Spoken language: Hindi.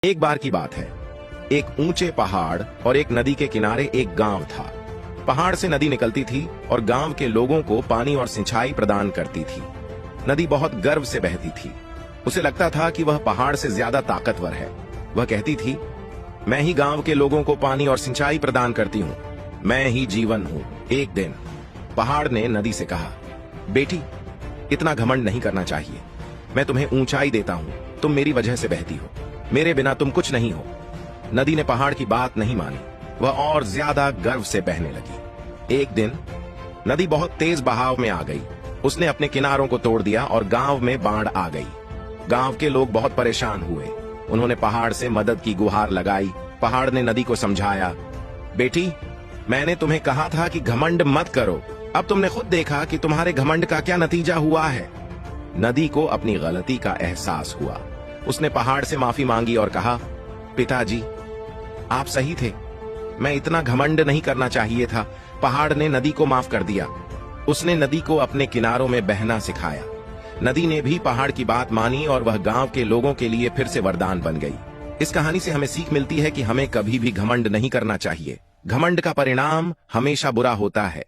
एक बार की बात है, एक ऊंचे पहाड़ और एक नदी के किनारे एक गांव था। पहाड़ से नदी निकलती थी और गांव के लोगों को पानी और सिंचाई प्रदान करती थी। नदी बहुत गर्व से बहती थी। उसे लगता था कि वह पहाड़ से ज्यादा ताकतवर है। वह कहती थी, मैं ही गांव के लोगों को पानी और सिंचाई प्रदान करती हूँ, मैं ही जीवन हूँ। एक दिन पहाड़ ने नदी से कहा, बेटी, इतना घमंड नहीं करना चाहिए। मैं तुम्हें ऊंचाई देता हूँ, तुम मेरी वजह से बहती हो, मेरे बिना तुम कुछ नहीं हो। नदी ने पहाड़ की बात नहीं मानी, वह और ज्यादा गर्व से बहने लगी। एक दिन नदी बहुत तेज बहाव में आ गई। उसने अपने किनारों को तोड़ दिया और गांव में बाढ़ आ गई। गांव के लोग बहुत परेशान हुए। उन्होंने पहाड़ से मदद की गुहार लगाई। पहाड़ ने नदी को समझाया, बेटी, मैंने तुम्हें कहा था कि घमंड मत करो। अब तुमने खुद देखा कि तुम्हारे घमंड का क्या नतीजा हुआ है। नदी को अपनी गलती का एहसास हुआ। उसने पहाड़ से माफी मांगी और कहा, पिताजी, आप सही थे, मैं इतना घमंड नहीं करना चाहिए था। पहाड़ ने नदी को माफ कर दिया। उसने नदी को अपने किनारों में बहना सिखाया। नदी ने भी पहाड़ की बात मानी और वह गांव के लोगों के लिए फिर से वरदान बन गई। इस कहानी से हमें सीख मिलती है कि हमें कभी भी घमंड नहीं करना चाहिए। घमंड का परिणाम हमेशा बुरा होता है।